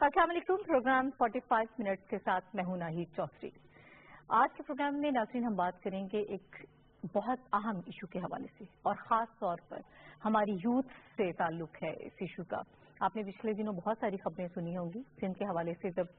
अस्सलाम वालेकुम। Programme 45 minutes के साथ मैं हूं नाहिद चौधरी। आज के प्रोग्राम में नाज़रीन हम बात करेंगे एक बहुत अहम इशू के हवाले से और ख़ास तौर पर हमारी यूथ से ताल्लुक है इस इशू का। आपने पिछले दिनों बहुत सारी खबरें सुनी होंगी जिनके के हवाले से जब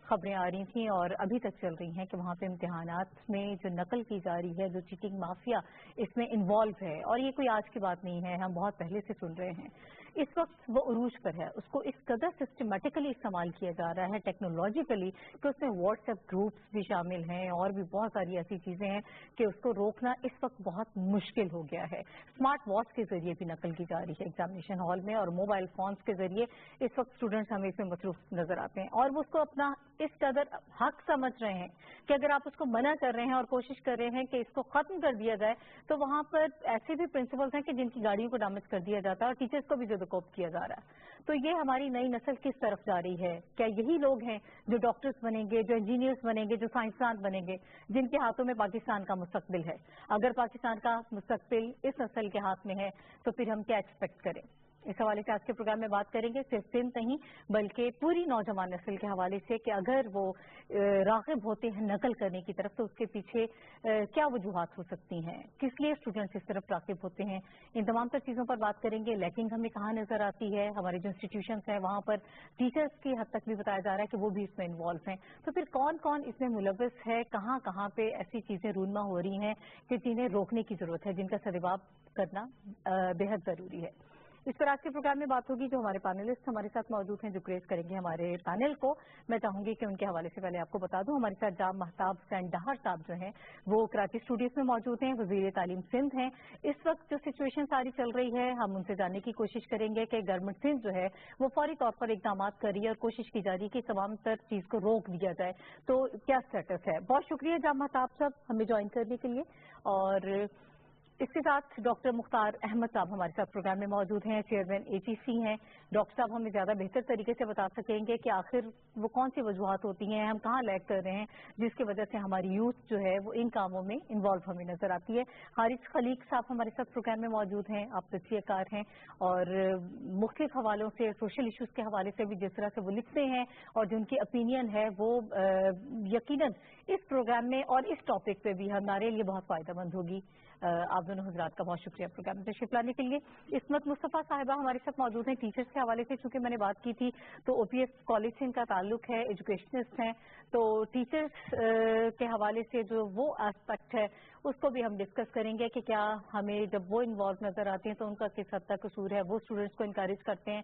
खबरें आ रही थी और अभी तक चल रही हैं कि वहाँ पे इम्तिहानात में जो नकल की जा रही है, जो चीटिंग माफिया इसमें इन्वॉल्व है, और ये कोई आज की बात नहीं है, हम बहुत पहले से सुन रहे हैं। इस वक्त वो उरूज पर है, उसको इस कदर सिस्टमेटिकली इस्तेमाल किया जा रहा है टेक्नोलॉजिकली कि उसमें व्हाट्सएप ग्रुप्स भी शामिल हैं और भी बहुत सारी ऐसी चीजें हैं कि उसको रोकना इस वक्त बहुत मुश्किल हो गया है। स्मार्ट वॉच के जरिए भी नकल की जा रही है एग्जामिनेशन हॉल में और मोबाइल फोन्स के जरिए इस वक्त स्टूडेंट्स हमें इसमें मसरूफ नजर आते हैं और वो उसको अपना इस कदर हक समझ रहे हैं कि अगर आप उसको मना कर रहे हैं और कोशिश कर रहे हैं कि इसको खत्म कर दिया जाए तो वहां पर ऐसे भी प्रिंसिपल्स हैं कि जिनकी गाड़ियों को डैमेज कर दिया जाता है और टीचर्स को भी जदोकोप किया जा रहा है। तो ये हमारी नई नस्ल किस तरफ जा रही है? क्या यही लोग हैं जो डॉक्टर्स बनेंगे, जो इंजीनियर्स बनेंगे, जो साइंसदान बनेंगे, जिनके हाथों में पाकिस्तान का मुस्तकबिल है? अगर पाकिस्तान का मुस्तकबिल इस नस्ल के हाथ में है तो फिर हम क्या एक्सपेक्ट करें? इस हवाले से आज के प्रोग्राम में बात करेंगे, सिर्फ सिंध नहीं बल्कि पूरी नौजवान नस्ल के हवाले से कि अगर वो राग़िब होते हैं नकल करने की तरफ तो उसके पीछे क्या वजूहात हो सकती हैं, किस लिए स्टूडेंट्स इस तरफ राग़िब होते हैं। इन तमाम तर चीज़ों पर बात करेंगे। लैकिंग हमें कहाँ नजर आती है, हमारे जो इंस्टीट्यूशंस हैं वहाँ पर टीचर्स की हद तक भी बताया जा रहा है कि वो भी इसमें इन्वॉल्व हैं। तो फिर कौन कौन इसमें मुलव्वस है, कहाँ कहाँ पे ऐसी चीज़ें रूनमा हो रही हैं कि जिन्हें रोकने की जरूरत है, जिनका सद्भाव करना बेहद ज़रूरी है। इस पर आज के प्रोग्राम में बात होगी। जो हमारे पैनलिस्ट हमारे साथ मौजूद हैं, जो ग्रेस करेंगे हमारे पैनल को, मैं चाहूंगी कि उनके हवाले से पहले आपको बता दूं। हमारे साथ जाम महताब हुसैन डहार साहब जो हैं वो कराची स्टूडियोज में मौजूद हैं, वजीर तालीम सिंध हैं। इस वक्त जो सिचुएशन सारी चल रही है हम उनसे जानने की कोशिश करेंगे कि गवर्नमेंट सिंध जो है वो फौरी तौर पर इकदाम कर रही है और कोशिश की जा रही है कि तमाम तर चीज को रोक दिया जाए। तो क्या स्टेटस है? बहुत शुक्रिया जाम महताब साहब हमें ज्वाइन करने के लिए। और इसके साथ डॉक्टर मुख्तार अहमद साहब हमारे साथ प्रोग्राम में मौजूद हैं, चेयरमैन एचईसी हैं। डॉक्टर साहब हमें ज्यादा बेहतर तरीके से बता सकेंगे कि आखिर वो कौन सी वजूहात होती हैं, हम कहाँ लैग कर रहे हैं जिसकी वजह से हमारी यूथ जो है वो इन कामों में इन्वॉल्व हमें नजर आती है। हारिस खलीक साहब हमारे साथ प्रोग्राम में मौजूद हैं, आप तजज़ियाकार हैं और मुख्तलिफ हवालों से सोशल इशूज के हवाले से भी जिस तरह से वो लिखते हैं और जो उनकी ओपिनियन है वो यकीनन इस प्रोग्राम में और इस टॉपिक पे भी हमारे लिए बहुत फायदेमंद होगी। आप दोनों हजरात का बहुत शुक्रिया प्रोग्राम में तशरीफ लाने के लिए। इस्मत मुस्तफ़ा साहिबा हमारे साथ मौजूद हैं टीचर्स के हवाले से। चूंकि मैंने बात की थी तो ओपीएस कॉलेज से इनका ताल्लुक है, एजुकेशनिस्ट हैं, तो टीचर्स के हवाले से जो वो एस्पेक्ट है उसको भी हम डिस्कस करेंगे कि क्या हमें जब वो इन्वॉल्व नजर आते हैं तो उनका किस हद तक कसूर है, वो स्टूडेंट्स को इनकरेज करते हैं,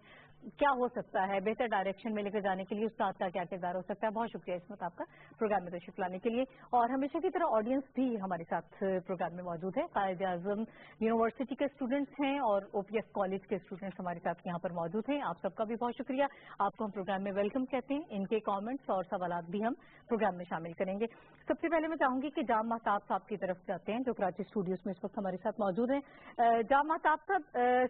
क्या हो सकता है बेहतर डायरेक्शन में लेकर जाने के लिए उस्ताद का क्या किरदार हो सकता है। बहुत शुक्रिया इसमत आपका प्रोग्राम में तशरीफ लाने के लिए। और हमेशा की तरह ऑडियंस भी हमारे साथ प्रोग्राम में मौजूद है। कायद आजम यूनिवर्सिटी के स्टूडेंट्स हैं और ओपीएस कॉलेज के स्टूडेंट्स हमारे साथ यहाँ पर मौजूद हैं। आप सबका भी बहुत शुक्रिया, आपको हम प्रोग्राम में वेलकम कहते हैं। इनके कॉमेंट्स और सवालात भी हम प्रोग्राम में शामिल करेंगे। सबसे पहले मैं चाहूंगी कि जाम महताब साहब की तरफ जाते हैं जो कराची स्टूडियोज में इस वक्त हमारे साथ मौजूद हैं। जाम महताब साहब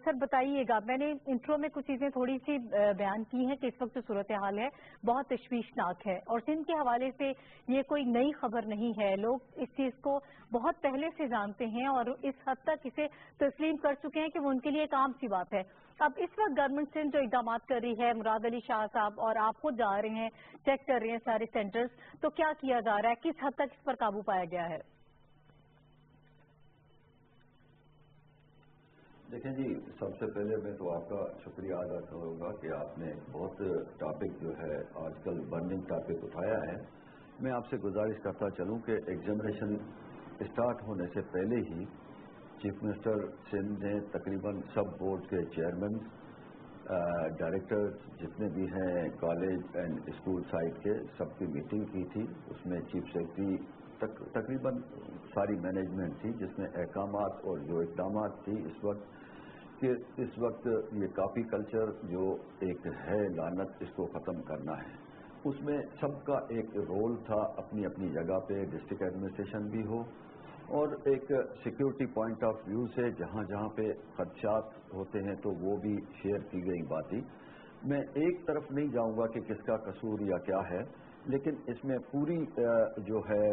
सर बताइएगा, मैंने इंट्रो में कुछ चीजें थोड़ी सी बयान की हैं कि इस वक्त जो सूरत हाल है बहुत तशवीशनाक है और सिंध के हवाले से ये कोई नई खबर नहीं है, लोग इस चीज को बहुत पहले से जानते हैं और इस हद तक इसे तस्लीम कर चुके हैं कि वो उनके लिए एक आम सी बात है। अब इस वक्त गवर्नमेंट सिंध जो इकदाम कर रही है, मुराद अली शाह साहब और आप खुद जा रहे हैं, चेक कर रहे हैं सारे सेंटर्स, तो क्या किया जा रहा है, किस हद तक इस पर काबू पाया गया है? देखें जी, सबसे पहले मैं तो आपका शुक्रिया अदा करूँगा कि आपने बहुत टॉपिक जो है आजकल बर्निंग टॉपिक उठाया है। मैं आपसे गुजारिश करता चलूँ कि एग्जामिनेशन स्टार्ट होने से पहले ही चीफ मिनिस्टर सिंध ने तकरीबन सब बोर्ड के चेयरमैन, डायरेक्टर्स जितने भी हैं कॉलेज एंड स्कूल साइड के, सबकी मीटिंग की थी। उसमें चीफ सेक्रेटरी तकरीबन सारी मैनेजमेंट थी जिसमें अहकामात और जो इकदाम थी इस वक्त कि इस वक्त ये काफ़ी कल्चर जो एक है लानत, इसको ख़त्म करना है। उसमें सबका एक रोल था अपनी अपनी जगह पे, डिस्ट्रिक्ट एडमिनिस्ट्रेशन भी हो और एक सिक्योरिटी पॉइंट ऑफ व्यू से जहाँ जहाँ पे खदशात होते हैं तो वो भी शेयर की गई बातें। मैं एक तरफ नहीं जाऊँगा कि किसका कसूर या क्या है, लेकिन इसमें पूरी जो है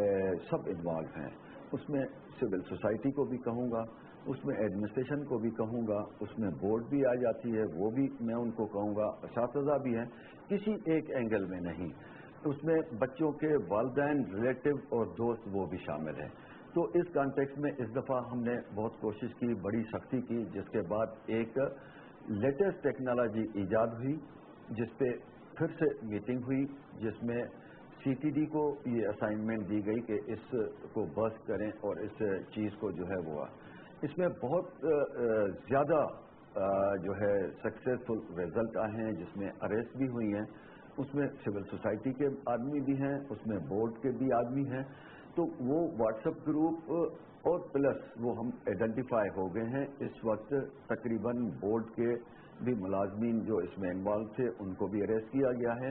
सब इन्वॉल्व हैं। उसमें सिविल सोसाइटी को भी कहूँगा, اس میں ایڈمنسٹریشن کو بھی کہوں گا، اس میں بورڈ بھی آ جاتی ہے، وہ بھی میں ان کو کہوں گا، اساتذہ بھی ہیں، کسی ایک اینگل میں نہیں، اس میں بچوں کے والدین، ریلیٹو اور دوست وہ بھی شامل ہیں۔ تو اس کانٹیکس میں اس دفعہ ہم نے بہت کوشش کی، بڑی سختی کی، جس کے بعد ایک لیٹسٹ ٹیکنالوجی ایجاد ہوئی، جس پہ پھر سے میٹنگ ہوئی، جس میں سی ٹی ڈی کو یہ اسائنمنٹ دی گئی کہ اس کو برسٹ کریں اور اس چیز کو جو ہے وہ اس میں بہت زیادہ جو ہے سکسیسفل رزلٹ آئے ہیں، جس میں اریسٹ بھی ہوئی ہیں، اس میں سول سوسائٹی کے آدمی بھی ہیں، اس میں بورڈ کے بھی آدمی ہیں، تو وہ واٹس ایپ گروپ اور پلس وہ ہم آئیڈینٹیفائی ہو گئے ہیں اس وقت۔ تقریباً بورڈ کے بھی ملازمین جو اس میں انوالو تھے ان کو بھی اریسٹ کیا گیا ہے،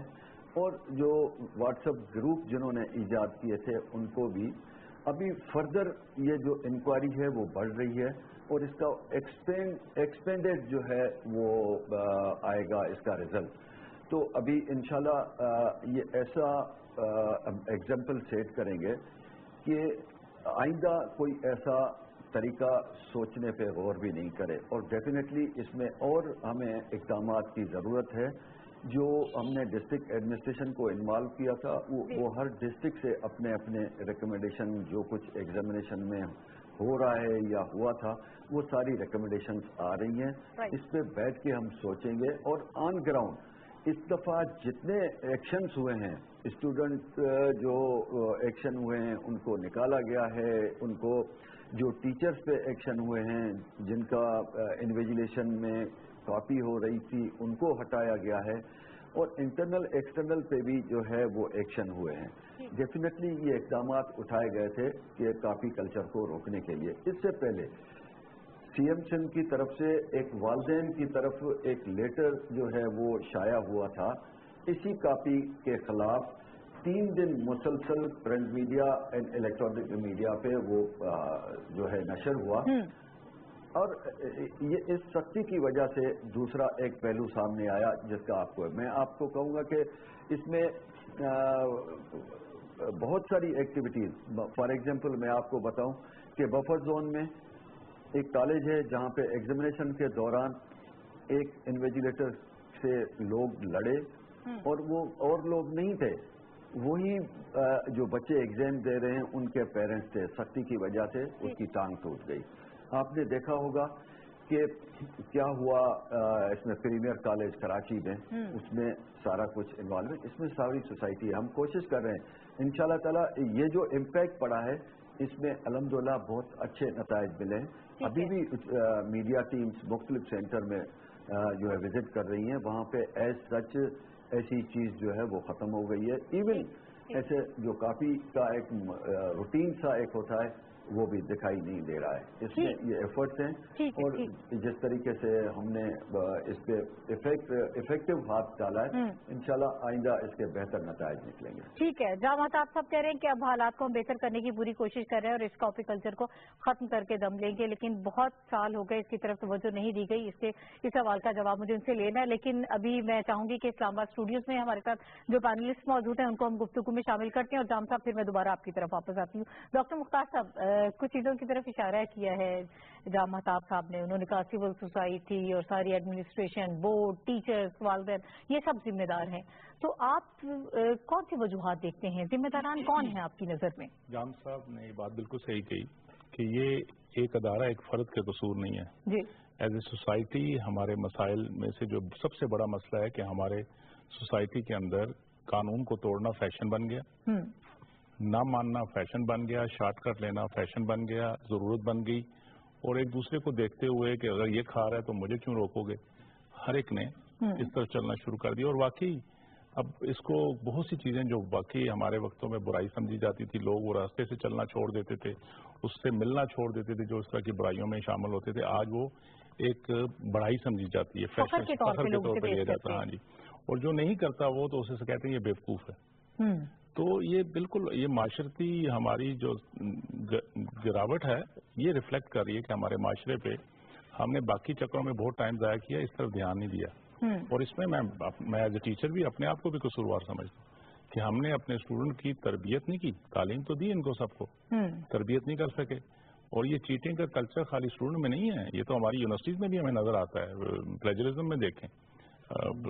اور جو واٹس ایپ گروپ جنہوں نے ایجاد کیے تھے ان کو بھی ابھی فردر یہ جو انکوائری ہے وہ بڑھ رہی ہے، اور اس کا ایکسپینڈڈ جو ہے وہ آئے گا اس کا رزلٹ۔ تو ابھی انشاءاللہ یہ ایسا ایگزامپل سیٹ کریں گے کہ آئندہ کوئی ایسا طریقہ سوچنے پہ غور بھی نہیں کرے، اور ڈیفینیٹلی اس میں اور ہمیں اقدامات کی ضرورت ہے۔ جو ہم نے ڈسٹرکٹ ایڈمنسٹریشن کو انوالو کیا تھا وہ ہر ڈسٹرکٹ سے اپنے اپنے ریکمنڈیشن جو کچھ ایگزامینیشن میں ہو رہا ہے یا ہوا تھا وہ ساری ریکمنڈیشنز آ رہی ہیں، اس پہ بیٹھ کے ہم سوچیں گے، اور آن گراؤنڈ اس دفعہ جتنے ایکشنز ہوئے ہیں، اسٹوڈنٹ جو ایکشن ہوئے ہیں ان کو نکالا گیا ہے، ان کو جو ٹیچرز پہ ایکشن ہوئے ہیں جن کا انویجیلیشن میں کاپی ہو رہی تھی ان کو ہٹایا گیا ہے، اور انٹرنل ایکسٹرنل پہ بھی جو ہے وہ ایکشن ہوئے ہیں۔ ڈیفینیٹلی یہ اقدامات اٹھائے گئے تھے کہ کاپی کلچر کو روکنے کے لیے۔ اس سے پہلے سی ایم سندھ کی طرف سے ایک والدین کی طرف ایک لیٹر جو ہے وہ شائع ہوا تھا، اسی کاپی کے خلاف 3 دن مسلسل print media and electronic media پہ وہ جو ہے نشر ہوا، اور یہ اس سختی کی وجہ سے دوسرا ایک پہلو سامنے آیا جس کا میں آپ کو کہوں گا کہ اس میں بہت ساری ایکٹیویٹیز، فار ایگزامپل میں آپ کو بتاؤں کہ بفر زون میں ایک کالج ہے جہاں پہ ایگزامینیشن کے دوران ایک انویجیلیٹر سے لوگ لڑے، اور وہ اور لوگ نہیں تھے، وہی جو بچے ایگزام دے رہے ہیں ان کے پیرنٹس تھے، سختی کی وجہ سے اس کی ٹانگ ٹوٹ گئی۔ آپ نے دیکھا ہوگا کہ کیا ہوا اس میں پریمیئر کالج کراچی میں، اس میں سارا کچھ انوالو ہے، اس میں ساری سوسائٹی ہے۔ ہم کوشش کر رہے ہیں انشاءاللہ تعالی یہ جو امپیکٹ پڑا ہے اس میں الحمدللہ بہت اچھے نتائج ملے ہیں۔ ابھی بھی میڈیا ٹیمز مختلف سینٹر میں جو ہے وزٹ کر رہی ہیں، وہاں پہ ایز سچ ایسی چیز جو ہے وہ ختم ہو گئی ہے۔ ایون ایسے جو کافی کا ایک روٹین سا ایک ہوتا ہے وہ بھی دکھائی نہیں دے رہا ہے۔ اس میں یہ ایفرٹس ہیں، اور جس طریقے سے ہم نے اس پہ افیکٹو ہاتھ ڈالا ہے، انشاءاللہ آئندہ اس کے بہتر نتائج نکلیں گے۔ ٹھیک ہے، جہاں آپ سب کہہ رہے ہیں کہ اب حالات کو ہم بہتر کرنے کی پوری کوشش کر رہے ہیں اور اس کاپی کلچر کو ختم کر کے دم لیں گے، لیکن بہت سال ہو گئے اس کی طرف توجہ نہیں دی گئی، اس سوال کا جواب مجھے ان سے لینا ہے۔ لیکن ابھی میں چاہوں گی کہ اسلام آباد اسٹوڈیوز میں ہمارے ساتھ جو پینلسٹ موجود ہیں ان کو ہم گفتگو میں شامل کرتے ہیں، اور جام صاحب پھر میں دوبارہ آپ کی طرف واپس آتی ہوں۔ ڈاکٹر مختار صاحب، کچھ چیزوں کی طرف اشارہ کیا ہے جام مہتاب صاحب نے، انہوں نے کہا سول سوسائٹی اور ساری ایڈمنسٹریشن، بورڈ، ٹیچرز، والدین یہ سب ذمہ دار ہیں، تو آپ کون سی وجوہات دیکھتے ہیں؟ ذمہ داران کون ہیں آپ کی نظر میں؟ جام صاحب نے یہ بات بالکل صحیح کہی کہ یہ ایک ادارہ ایک فرد کا قصور نہیں ہے۔ جی، ایز اے سوسائٹی ہمارے مسائل میں سے جو سب سے بڑا مسئلہ ہے کہ ہمارے سوسائٹی کے اندر قانون کو توڑنا فیشن بن گیا، نہ ماننا فیشن بن گیا، شارٹ کٹ لینا فیشن بن گیا، ضرورت بن گئی، اور ایک دوسرے کو دیکھتے ہوئے کہ اگر یہ کھا رہا ہے تو مجھے کیوں روکو گے، ہر ایک نے اس طرح چلنا شروع کر دیا۔ اور واقعی اب اس کو بہت سی چیزیں جو واقعی ہمارے وقتوں میں برائی سمجھی جاتی تھی، لوگ وہ راستے سے چلنا چھوڑ دیتے تھے، اس سے ملنا چھوڑ دیتے تھے جو اس طرح کی برائیوں میں شامل ہوتے تھے، آج وہ ایک بڑائی سمجھی جاتی ہے، فیشن کے طور پہ لیا جاتا ہے۔ ہاں جی، اور جو نہیں کرتا وہ تو اسے کہتے ہیں یہ بیوقوف ہے۔ تو یہ بالکل یہ معاشرتی ہماری جو گراوٹ ہے یہ ریفلیکٹ کر رہی ہے کہ ہمارے معاشرے پہ ہم نے باقی چکروں میں بہت ٹائم ضائع کیا، اس طرف دھیان نہیں دیا، اور اس میں میں ایز اے ٹیچر بھی اپنے آپ کو بھی قصوروار سمجھتا ہوں کہ ہم نے اپنے اسٹوڈنٹ کی تربیت نہیں کی، تعلیم تو دی ان کو سب کو، تربیت نہیں کر سکے، اور یہ چیٹنگ کا کلچر خالی اسٹوڈنٹ میں نہیں ہے, یہ تو ہماری یونیورسٹیز میں بھی ہمیں نظر آتا ہے. پلیجرزم میں دیکھیں,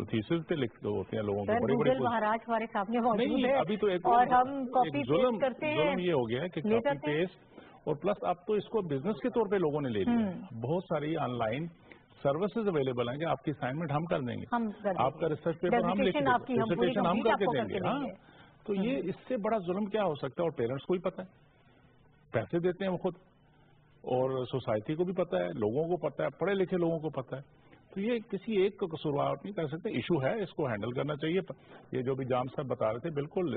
تھیسس پہ لکھتے ہوتے ہیں لوگوں کو بڑے بڑے مہاراج ہمارے سامنے موجود ہے, ابھی تو ایک اور ہم کاپی ظلم کرتے ہیں, یہ ہو گیا ہے کہ کاپی پیسٹ, اور پلس اب تو اس کو بزنس کے طور پہ لوگوں نے لے لیا. بہت ساری آن لائن سروسز اویلیبل ہیں کہ آپ کی اسائنمنٹ ہم کر دیں گے, آپ کا ریسرچ پیپر ہم لکھ دیں گے, ڈسرٹیشن ہم کر کے دیں گے. ہاں, تو یہ اس سے بڑا ظلم کیا ہو سکتا ہے؟ اور پیرنٹس کو بھی پتہ ہے, پیسے دیتے ہیں وہ خود, اور سوسائٹی کو بھی پتہ ہے, لوگوں کو پتہ ہے, پڑھے لکھے لوگوں کو پتہ ہے. تو یہ کسی ایک کو قصوروار نہیں کر سکتے, ایشو ہے, اس کو ہینڈل کرنا چاہیے. یہ جو بھی جام صاحب بتا رہے تھے, بالکل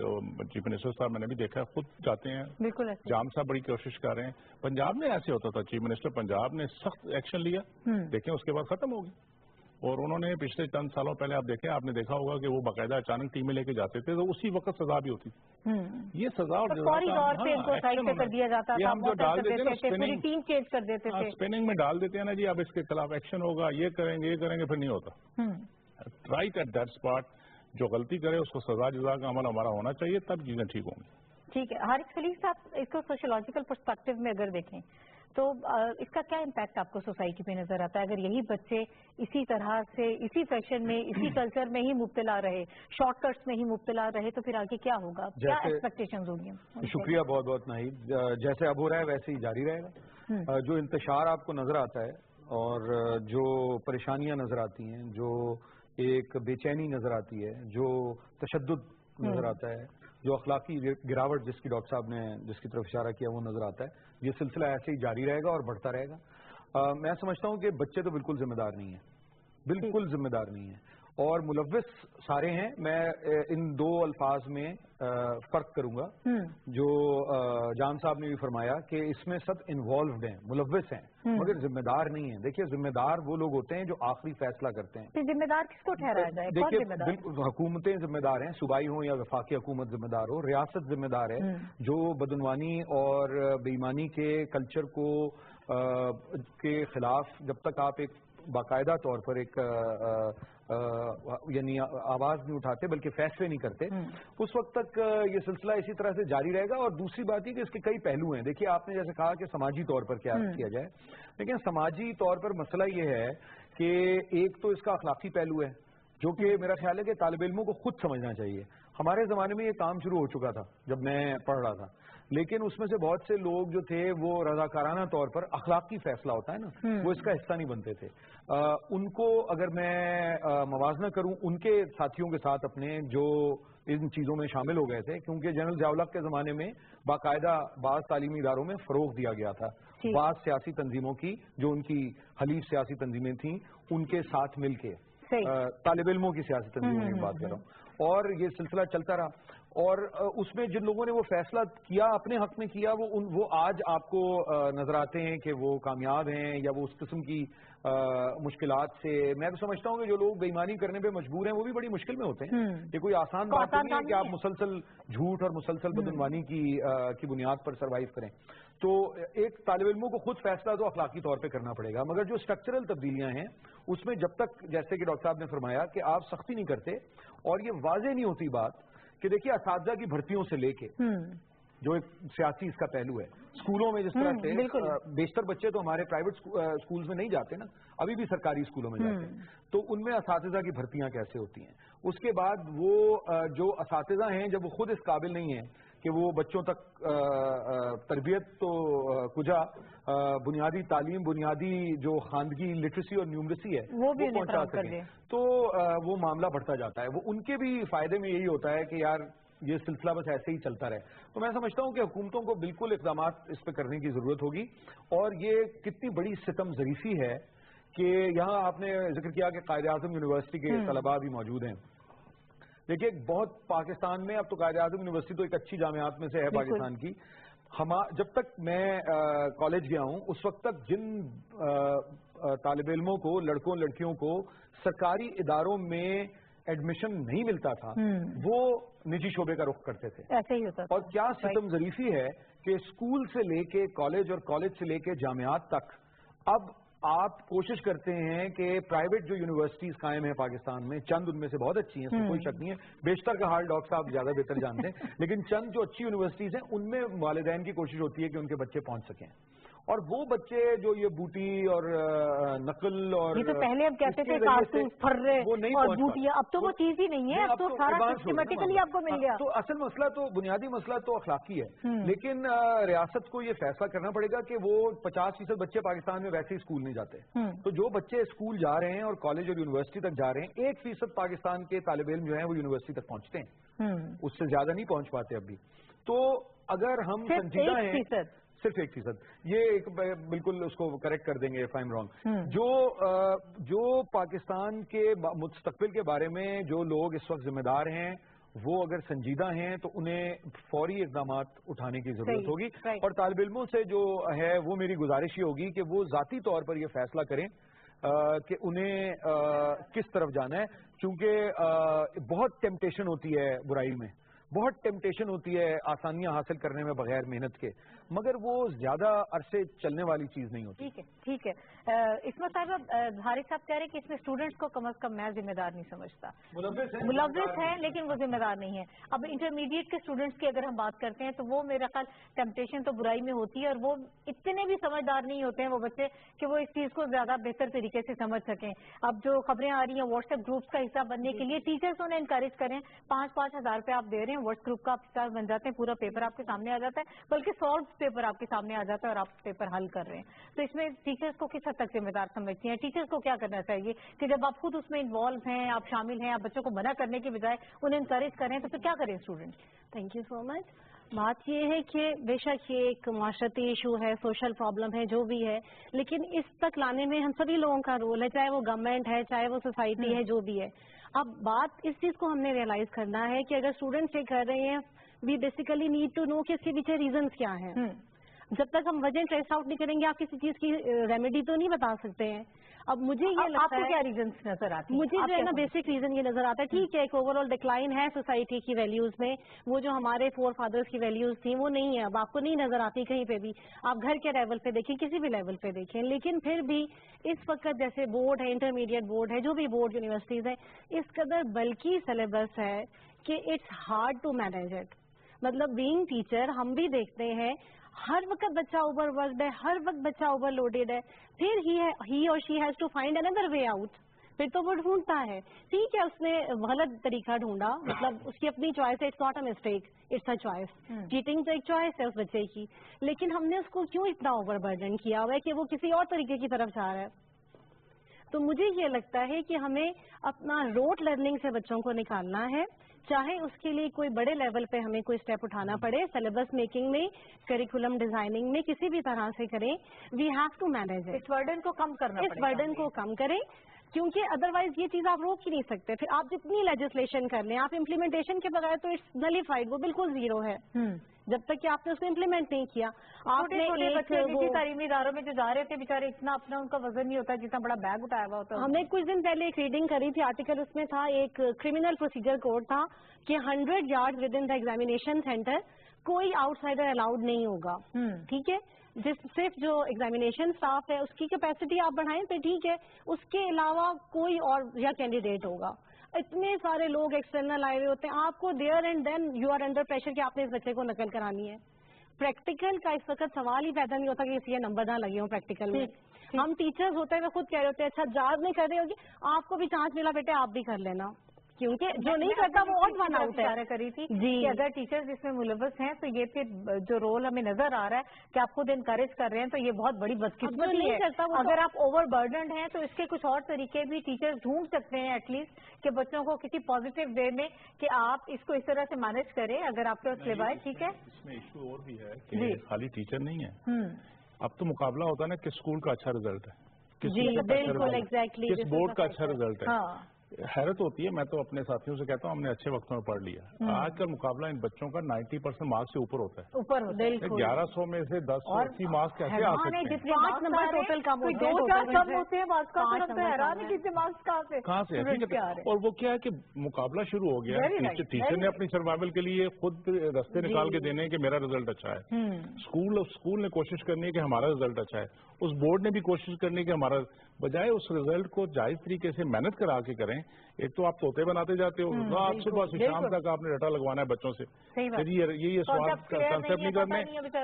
چیف منسٹر صاحب میں نے بھی دیکھا خود جاتے ہیں, بالکل جام صاحب بڑی کوشش کر رہے ہیں. پنجاب میں ایسے ہوتا تھا, چیف منسٹر پنجاب نے سخت ایکشن لیا, دیکھیں اس کے بعد ختم ہو گئی. اور انہوں نے پچھلے چند سالوں پہلے آپ دیکھیں, آپ نے دیکھا ہوگا کہ وہ باقاعدہ اچانک ٹیمیں لے کے جاتے تھے, تو اسی وقت سزا بھی ہوتی تھی. یہ سزا اور ہم جو ڈال دیتے ہیں ٹیم چینج کر دیتے تھے, اسپیننگ میں ڈال دیتے ہیں نا جی, اب اس کے خلاف ایکشن ہوگا, یہ کریں گے پھر نہیں ہوتا. رائٹ ایٹ دیٹ اسپاٹ جو غلطی کرے اس کو سزا جزا کا عمل ہمارا ہونا چاہیے, تب چیزیں ٹھیک ہوں گی. ٹھیک ہے. حارث خلیل صاحب, اس کو سوشولوجیکل پرسپیکٹو میں اگر دیکھیں تو اس کا کیا امپیکٹ آپ کو سوسائٹی پہ نظر آتا ہے؟ اگر یہی بچے اسی طرح سے, اسی فیشن میں, اسی کلچر میں ہی مبتلا رہے, شارٹ کٹس میں ہی مبتلا رہے, تو پھر آگے کیا ہوگا؟ کیا ایکسپیکٹیشنز ہوں گی؟ شکریہ بہت بہت ناہید. جیسے اب ہو رہا ہے ویسے ہی جاری رہے گا. جو انتشار آپ کو نظر آتا ہے اور جو پریشانیاں نظر آتی ہیں, جو ایک بے چینی نظر آتی ہے, جو تشدد نظر آتا ہے, جو اخلاقی گراوٹ جس کی ڈاکٹر صاحب نے جس کی طرف اشارہ کیا وہ نظر آتا ہے, یہ سلسلہ ایسے ہی جاری رہے گا اور بڑھتا رہے گا. میں سمجھتا ہوں کہ بچے تو بالکل ذمہ دار نہیں ہیں, بالکل ذمہ دار نہیں ہیں, اور ملوث سارے ہیں. میں ان دو الفاظ میں فرق کروں گا جو جان صاحب نے بھی فرمایا کہ اس میں سب انوالوڈ ہیں, ملوث ہیں, مگر ذمہ دار نہیں ہیں. دیکھیے, ذمہ دار وہ لوگ ہوتے ہیں جو آخری فیصلہ کرتے ہیں. ذمہ دار کس کو ٹھہرایا جائے؟ دیکھیے, حکومتیں ذمہ دار ہیں, صوبائی ہوں یا وفاقی حکومت ذمہ دار ہو, ریاست ذمہ دار ہے جو بدعنوانی اور بے ایمانی کے کلچر کو کے خلاف جب تک آپ ایک باقاعدہ طور پر ایک یعنی آواز نہیں اٹھاتے بلکہ فیصلے نہیں کرتے, اس وقت تک یہ سلسلہ اسی طرح سے جاری رہے گا. اور دوسری بات یہ کہ اس کے کئی پہلو ہیں. دیکھیے, آپ نے جیسے کہا کہ سماجی طور پر کیا کیا جائے, لیکن سماجی طور پر مسئلہ یہ ہے کہ ایک تو اس کا اخلاقی پہلو ہے جو کہ میرا خیال ہے کہ طالب علموں کو خود سمجھنا چاہیے. ہمارے زمانے میں یہ کام شروع ہو چکا تھا جب میں پڑھ رہا تھا, لیکن اس میں سے بہت سے لوگ جو تھے وہ رضاکارانہ طور پر, اخلاقی فیصلہ ہوتا ہے نا, وہ اس کا حصہ نہیں بنتے تھے. ان کو اگر میں موازنہ کروں ان کے ساتھیوں کے ساتھ اپنے جو ان چیزوں میں شامل ہو گئے تھے, کیونکہ جنرل ضیاء الحق کے زمانے میں باقاعدہ بعض تعلیمی اداروں میں فروغ دیا گیا تھا, بعض سیاسی تنظیموں کی جو ان کی حلیف سیاسی تنظیمیں تھیں ان کے ساتھ مل کے, طالب علموں کی سیاسی تنظیموں کی بات کر رہا ہوں, اور یہ سلسلہ چلتا رہا. اور اس میں جن لوگوں نے وہ فیصلہ کیا, اپنے حق میں کیا, وہ آج آپ کو نظر آتے ہیں کہ وہ کامیاب ہیں یا وہ اس قسم کی مشکلات سے. میں تو سمجھتا ہوں کہ جو لوگ بے ایمانی کرنے پہ مجبور ہیں وہ بھی بڑی مشکل میں ہوتے ہیں. یہ کوئی آسان بات نہیں ہے کہ آپ مسلسل جھوٹ اور مسلسل بدعنوانی کی بنیاد پر سروائیو کریں. تو ایک طالب علموں کو خود فیصلہ تو اخلاقی طور پہ کرنا پڑے گا, مگر جو اسٹرکچرل تبدیلیاں ہیں اس میں جب تک, جیسے کہ ڈاکٹر صاحب نے فرمایا کہ آپ سختی نہیں کرتے اور یہ واضح نہیں ہوتی بات کہ دیکھیے اساتذہ کی بھرتیوں سے لے کے جو ایک سیاسی اس کا پہلو ہے, اسکولوں میں جس طرح سے بیشتر بچے تو ہمارے پرائیویٹ اسکولز میں نہیں جاتے نا, ابھی بھی سرکاری اسکولوں میں جاتے ہیں, تو ان میں اساتذہ کی بھرتیاں کیسے ہوتی ہیں. اس کے بعد وہ جو اساتذہ ہیں جب وہ خود اس قابل نہیں ہیں کہ وہ بچوں تک تربیت تو کجا بنیادی تعلیم, بنیادی جو خواندگی لٹریسی اور نیومریسی ہے وہ پہنچا سکیں, تو وہ معاملہ بڑھتا جاتا ہے. وہ ان کے بھی فائدے میں یہی ہوتا ہے کہ یار یہ سلسلہ بس ایسے ہی چلتا رہے. تو میں سمجھتا ہوں کہ حکومتوں کو بالکل اقدامات اس پہ کرنے کی ضرورت ہوگی. اور یہ کتنی بڑی ستم ظریفی ہے کہ یہاں آپ نے ذکر کیا کہ قائد اعظم یونیورسٹی کے طلباء بھی موجود ہیں. دیکھیے, بہت پاکستان میں اب تو قائد اعظم یونیورسٹی تو ایک اچھی جامعات میں سے ہے پاکستان کی. جب تک میں کالج گیا ہوں اس وقت تک جن طالب علموں کو, لڑکوں لڑکیوں کو سرکاری اداروں میں ایڈمیشن نہیں ملتا تھا وہ نجی شعبے کا رخ کرتے تھے. ایسے ہی ہوتا تھا. اور کیا ستم ظریفی ہے کہ اسکول سے لے کے کالج اور کالج سے لے کے جامعات تک اب آپ کوشش کرتے ہیں کہ پرائیویٹ جو یونیورسٹیز قائم ہیں پاکستان میں, چند ان میں سے بہت اچھی ہیں, اس میں کوئی شک نہیں ہے, بیشتر کا حال ڈاکٹر صاحب زیادہ بہتر جانتے ہیں, لیکن چند جو اچھی یونیورسٹیز ہیں ان میں والدین کی کوشش ہوتی ہے کہ ان کے بچے پہنچ سکیں. اور وہ بچے جو یہ بوٹی اور نقل اور یہ تو پہلے اب کہتے تھے کارتوس پھرے اور بوٹیاں، اب تو وہ چیز ہی نہیں ہے، اب تو سارا سسٹمیٹکلی آپ کو مل گیا. تو اصل مسئلہ تو بنیادی مسئلہ تو اخلاقی ہے، لیکن ریاست کو یہ فیصلہ کرنا پڑے گا کہ وہ 50% بچے پاکستان میں ویسے ہی اسکول نہیں جاتے. تو جو بچے اسکول جا رہے ہیں اور کالج اور یونیورسٹی تک جا رہے ہیں، 1% پاکستان کے طالب علم جو ہیں وہ یونیورسٹی تک پہنچتے ہیں، اس سے زیادہ نہیں پہنچ پاتے ابھی. تو اگر ہم سنجیدہ ہیں، صرف 1%، یہ ایک بالکل اس کو کریکٹ کر دیں گے اف آئی ایم رانگ. جو پاکستان کے مستقبل کے بارے میں جو لوگ اس وقت ذمہ دار ہیں وہ اگر سنجیدہ ہیں تو انہیں فوری اقدامات اٹھانے کی ضرورت ہوگی. اور طالب علموں سے جو ہے وہ میری گزارش یہ ہوگی کہ وہ ذاتی طور پر یہ فیصلہ کریں کہ انہیں کس طرف جانا ہے، چونکہ بہت ٹیمپٹیشن ہوتی ہے برائی میں، بہت ٹیمپٹیشن ہوتی ہے آسانیاں حاصل کرنے میں بغیر محنت کے، مگر وہ زیادہ عرصے چلنے والی چیز نہیں ہوتی. ٹھیک ہے. اسمت صاحب، حارث صاحب کہہ رہے ہیں کہ اس میں اسٹوڈنٹس کو کم از کم میں ذمہ دار نہیں سمجھتا. ملوث ہیں لیکن وہ ذمہ دار نہیں ہے. اب انٹرمیڈیٹ کے اسٹوڈنٹس کی اگر ہم بات کرتے ہیں تو وہ میرا خیال ٹیمپٹیشن تو برائی میں ہوتی ہے، اور وہ اتنے بھی سمجھدار نہیں ہوتے ہیں وہ بچے کہ وہ اس چیز کو زیادہ بہتر طریقے سے سمجھ سکیں. اب جو خبریں آ رہی ہیں واٹس ایپ گروپس کا حصہ بننے کے لیے ٹیچرس انہیں انکریج کریں. 5-5 ہزار روپے آپ دے رہے ہیں، واٹس گروپ کا آپ حصہ بن جاتے ہیں، پورا پیپر آپ کے سامنے آ جاتا ہے، بلکہ سالو پیپر آپ کے سامنے آ جاتا ہے اور آپ پیپر حل کر رہے ہیں. تو اس میں ٹیچرس کو کس حد تک ذمہ دار سمجھتی ہیں؟ ٹیچرس کو کیا کرنا چاہیے کہ جب آپ خود اس میں انوالو ہیں، آپ شامل ہیں، آپ بچوں کو منع کرنے کے بجائے انہیں انکریج کریں، تو پھر کیا کریں اسٹوڈنٹ؟ تھینک یو سو مچ. بات یہ ہے کہ بے شک یہ ایک معاشرتی ایشو ہے، سوشل پرابلم ہے، جو بھی ہے، لیکن اس تک لانے میں ہم سبھی لوگوں کا رول ہے، چاہے وہ گورنمنٹ ہے، چاہے وہ سوسائٹی ہے، جو بھی ہے. اب بات اس چیز کو ہم نے ریئلائز کرنا ہے کہ اگر اسٹوڈنٹس یہ کر رہے ہیں، we basically need to know کہ اس کے پیچھے ریزنس کیا ہیں. جب تک ہم وجہ ٹریس آؤٹ نہیں کریں گے آپ کسی چیز کی ریمیڈی تو نہیں بتا سکتے ہیں. اب مجھے یہ لگتا ہے، کیا ریزنس نظر آتے ہیں؟ مجھے جو ہے نا بیسک ریزن یہ نظر آتا ہے، ٹھیک ہے ایک اوور آل ڈکلائن ہے سوسائٹی کی ویلیوز میں، وہ جو ہمارے فور فادرز کی ویلیوز تھیں وہ نہیں ہے، اب آپ کو نہیں نظر آتی کہیں پہ بھی، آپ گھر کے لیول پہ دیکھیں، کسی بھی لیول پہ دیکھیں. لیکن پھر بھی اس وقت جیسے بورڈ ہے، انٹرمیڈیٹ بورڈ ہے، جو بھی بورڈ یونیورسٹیز ہیں، اس قدر بلکہ سلیبس ہے کہ it's hard to manage it. مطلب بینگ ٹیچر ہم بھی دیکھتے ہیں ہر وقت بچہ اوور ورکڈ ہے، ہر وقت بچہ اوور لوڈیڈ ہے، پھر ہی اور she has to find another way out. پھر تو وہ ڈھونڈتا ہے، ٹھیک ہے اس نے غلط طریقہ ڈھونڈا، مطلب اس کی اپنی چوائس ہے، it's not a mistake, it's a choice. Cheating تو ایک چوائس ہے اس بچے کی، لیکن ہم نے اس کو کیوں اتنا اوور برڈن کیا ہوا ہے کہ وہ کسی اور طریقے کی طرف جا رہا ہے. تو مجھے یہ لگتا ہے کہ ہمیں اپنا روٹ لرننگ سے بچوں کو نکالنا ہے، چاہے اس کے لیے کوئی بڑے لیول پہ ہمیں کوئی اسٹیپ اٹھانا پڑے، سلیبس میکنگ میں، کریکولم ڈیزائننگ میں، کسی بھی طرح سے کریں. وی ہیو ٹو مینیج اس برڈن کو کم کرنا، اس برڈن کو کم کریں، کیونکہ ادروائز یہ چیز آپ روک ہی نہیں سکتے. پھر آپ جتنی لیجسلیشن کر لیں، آپ امپلیمنٹیشن کے بغیر تو اٹس نلیفائڈ، وہ بالکل زیرو ہے جب تک کہ آپ نے اس کو امپلیمنٹ نہیں کیا. آپ نے تعلیمی اداروں میں جو جا رہے تھے بیچارے، اتنا اپنا ان کا وزن نہیں ہوتا جتنا بڑا بیگ اٹھایا ہوا ہوتا. ہم نے کچھ دن پہلے ایک ریڈنگ کری تھی آرٹیکل، اس میں تھا ایک کرمنل پروسیجر کوڈ تھا کہ 100 yards with in the examination centre کوئی آؤٹ سائڈر الاؤڈ نہیں ہوگا. ٹھیک ہے، صرف جو ایگزامینیشن اسٹاف ہے اس کی کیپیسٹی آپ بڑھائیں تو ٹھیک ہے، اس کے علاوہ کوئی اور یا کینڈیڈیٹ ہوگا. اتنے سارے لوگ ایکسٹرنل آئے ہوئے ہوتے ہیں، آپ کو there and then you are under pressure کہ آپ نے اس بچے کو نقل کرانی ہے. پریکٹیکل کا اس وقت سوال ہی پیدا نہیں ہوتا کہ کسی کے نمبر نہ لگے ہوں پریکٹیکل میں. ہم ٹیچرز ہوتے ہوئے خود کہہ رہے ہوتے ہیں اچھا جاج نہیں کر رہے ہوگی، آپ کو بھی چانس ملا بیٹے آپ بھی کر لینا، کیونکہ جو نہیں کرتا وہ اور ون آؤٹ ہے. کری تھی کہ اگر ٹیچرز اس میں ملوث ہیں تو یہ پھر جو رول ہمیں نظر آ رہا ہے کہ آپ خود انکریج کر رہے ہیں تو یہ بہت بڑی بدقسمتی ہے. اگر آپ اوور برڈنڈ ہیں تو اس کے کچھ اور طریقے بھی ٹیچرز ڈھونڈ سکتے ہیں ایٹ لیسٹ کہ بچوں کو کسی پازیٹیو وے میں کہ آپ اس کو اس طرح سے مینج کریں اگر آپ کے پاس لیوائے. ٹھیک ہے، اس میں ایشو اور بھی ہے کہ خالی ٹیچر نہیں ہے، اب تو مقابلہ ہوتا ہے نا کس اسکول کا اچھا رزلٹ ہے، کس بورڈ کا اچھا رزلٹ ہے. حیرت ہوتی ہے، میں تو اپنے ساتھیوں سے کہتا ہوں ہم نے اچھے وقتوں میں پڑھ لیا. آج کا مقابلہ ان بچوں کا 90% مارکس سے اوپر ہوتا ہے. 1100 میں سے 1080 مارکس کیسے آ سکتے ہیں؟ 5 نمبر ٹوٹل کم ہوتے ہیں، کہاں سے؟ اور وہ کیا ہے کہ مقابلہ شروع ہو گیا ہے. ٹیچر نے اپنی سروائیول کے لیے خود رستے نکال کے دینے کہ میرا رزلٹ اچھا ہے. اسکول نے کوشش کرنی ہے کہ ہمارا رزلٹ اچھا ہے. اس بورڈ نے بھی کوشش کرنی ہے کہ ہمارا बजाय उस रिजल्ट को जायज तरीके से मेहनत करा के करें। एक तो आप तोते बनाते जाते हो, रात सुबह से शाम तक आपने रटा लगवाना है बच्चों से, फिर ये सवाल कंसेप्ट नहीं करने,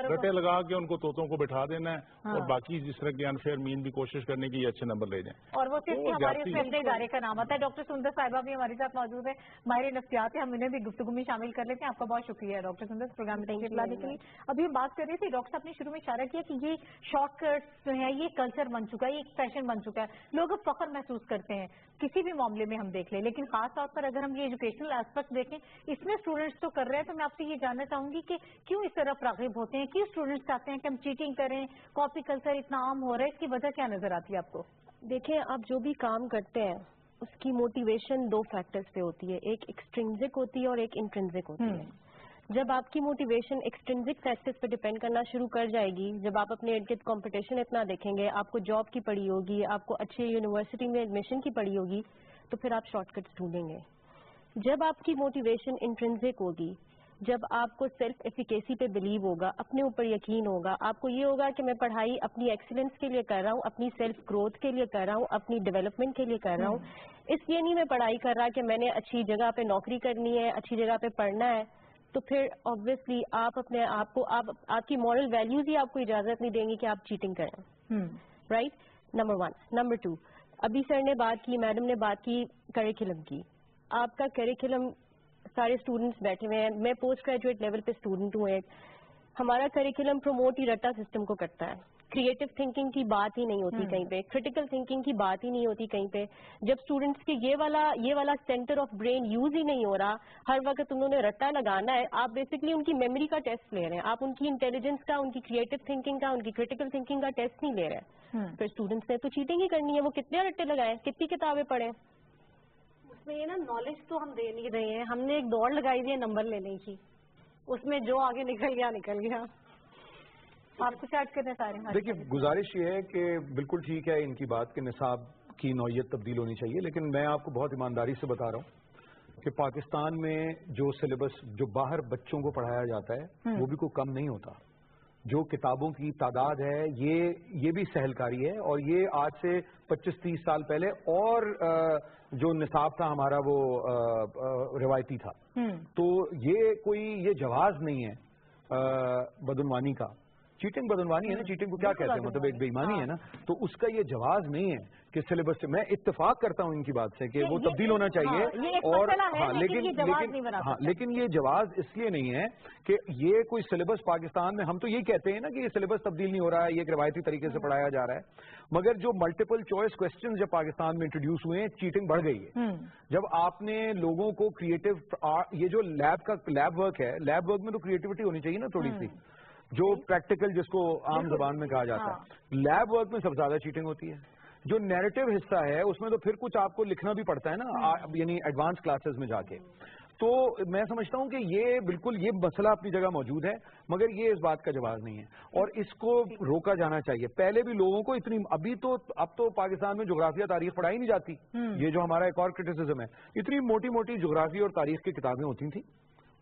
रटे लगा के उनको तोतों को बिठा देना है और बाकी जिस तरह की अनफेयर मीन भी कोशिश करने की अच्छे नंबर ले जाएं। और वो सिर्फ हमारे अपने इदारे का नाम आता है। डॉक्टर सुंदर साहिबा भी हमारे साथ मौजूद है, माहिर नफ्सियात है, हम इन्हें भी गुफ्तगू में शामिल कर लेते हैं। आपका बहुत शुक्रिया डॉक्टर सुंदर प्रोग्राम में तशरीफ लाने के लिए। अभी हम बात कर रहे थे, डॉक्टर साहब ने शुरू में इशारा किया कि ये शॉर्टकट्स जो है ये कल्चर बन चुका है, ये एक फैशन बन चुका है, लोग अब फख्र महसूस करते हैं किसी भी मामले में हम देख लें। लेकिन खास तौर पर अगर हम ये एजुकेशनल एस्पेक्ट देखें, इसमें स्टूडेंट्स तो कर रहे हैं, तो मैं आपसे ये जानना चाहूंगी कि क्यों इस तरफ राग़िब होते हैं, क्यों स्टूडेंट्स चाहते हैं कि हम चीटिंग करें, कॉपी कल्चर इतना आम हो रहा है, इसकी वजह क्या नजर आती है आपको? देखिए, आप जो भी काम करते हैं उसकी मोटिवेशन 2 फैक्टर्स पे होती है, एक एक्सट्रिंसिक होती है और एक इंट्रिंसिक होती है। जब आपकी मोटिवेशन एक्सट्रिंसिक फैक्टर्स पे डिपेंड करना शुरू कर जाएगी, जब आप अपने इर्द गिर्द कॉम्पिटिशन इतना देखेंगे, आपको जॉब की पड़ी होगी, आपको अच्छी यूनिवर्सिटी में एडमिशन की पड़ी होगी, तो फिर आप शॉर्टकट्स ढूंढेंगे। जब आपकी मोटिवेशन इंट्रिंसिक होगी, जब आपको सेल्फ एफिकेसी पे बिलीव होगा, अपने ऊपर यकीन होगा, आपको ये होगा कि मैं पढ़ाई अपनी एक्सीलेंस के लिए कर रहा हूँ, अपनी सेल्फ ग्रोथ के लिए कर रहा हूँ, अपनी डेवलपमेंट के लिए कर रहा हूँ, इसलिए नहीं मैं पढ़ाई कर रहा कि मैंने अच्छी जगह पे नौकरी करनी है, अच्छी जगह पे पढ़ना है, तो फिर ऑब्वियसली आप अपने आप को, आपकी मॉरल वैल्यूज ही आपको इजाजत नहीं देंगी कि आप चीटिंग करें। Right, number 1। नंबर 2, अभी सर ने बात की, मैडम ने बात की करिकुलम की। आपका करिकुलम, सारे स्टूडेंट्स बैठे हुए हैं, मैं पोस्ट ग्रेजुएट लेवल पे स्टूडेंट हूँ, हमारा करिकुलम प्रमोट ही रट्टा सिस्टम को करता है। क्रिएटिव थिंकिंग की बात ही नहीं होती कहीं पे, क्रिटिकल थिंकिंग की बात ही नहीं होती कहीं पे। जब स्टूडेंट्स के ये वाला सेंटर ऑफ ब्रेन यूज ही नहीं हो रहा, हर वक्त उन्होंने रट्टा लगाना है, आप बेसिकली उनकी मेमोरी का टेस्ट ले रहे हैं, आप उनकी इंटेलिजेंस का, उनकी क्रिएटिव थिंकिंग का, उनकी क्रिटिकल थिंकिंग का टेस्ट नहीं ले रहे हैं। फिर स्टूडेंट्स ने तो चीटिंग ही करनी है, वो कितने रट्टे लगाए, कितनी किताबें पढ़े। उसमें ये ना नॉलेज तो हम दे नहीं रहे हैं, हमने एक दौड़ लगाई हुई है नंबर लेने की, उसमें जो आगे निकल गया निकल गया। आप कुछ ऐड करना चाह रहे हैं? देखिए, गुजारिश ये है कि बिल्कुल ठीक है इनकी बात कि निसाब की नौयत तब्दील होनी चाहिए, लेकिन मैं आपको बहुत ईमानदारी से बता रहा हूँ कि पाकिस्तान में जो सिलेबस जो बाहर बच्चों को पढ़ाया जाता है वो भी कोई कम नहीं होता। जो किताबों की तादाद है ये भी सहलकारी है, और ये आज से 25-30 साल पहले और जो निसाब था हमारा वो रिवायती था। तो ये जवाज नहीं है बदनवानी का। चीटिंग बदनवानी है ना, चीटिंग को क्या कहते हैं, मतलब एक बेईमानी है ना, तो उसका ये जवाज नहीं है कि सिलेबस से। मैं इत्तेफाक करता हूं इनकी बात से कि वो तब्दील होना चाहिए, और लेकिन ये जवाज इसलिए नहीं है कि ये कोई सिलेबस पाकिस्तान में, हम तो यही कहते हैं ना कि ये सिलेबस तब्दील नहीं हो रहा है, ये एक रिवायती तरीके से पढ़ाया जा रहा है, मगर जो मल्टीपल चॉइस क्वेश्चन जब पाकिस्तान में इंट्रोड्यूस हुए हैं, चीटिंग बढ़ गई है। जब आपने लोगों को क्रिएटिव, ये जो लैब वर्क है, लैब वर्क में तो क्रिएटिविटी होनी चाहिए ना थोड़ी सी, जो प्रैक्टिकल जिसको आम जबान में कहा जाता है। लैब वर्क में सबसे ज्यादा चीटिंग होती है। जो नैरेटिव हिस्सा है उसमें तो फिर कुछ आपको लिखना भी पड़ता है ना, यानी एडवांस क्लासेस में जाके। तो मैं समझता हूं कि ये बिल्कुल ये मसला अपनी जगह मौजूद है, मगर ये इस बात का जवाब नहीं है और इसको रोका जाना चाहिए। पहले भी लोगों को इतनी, अब तो पाकिस्तान में जोग्राफिया तारीख पढ़ाई नहीं जाती, ये जो हमारा एक और क्रिटिसिज्म है, इतनी मोटी मोटी जोग्राफी और तारीख की किताबें होती थी,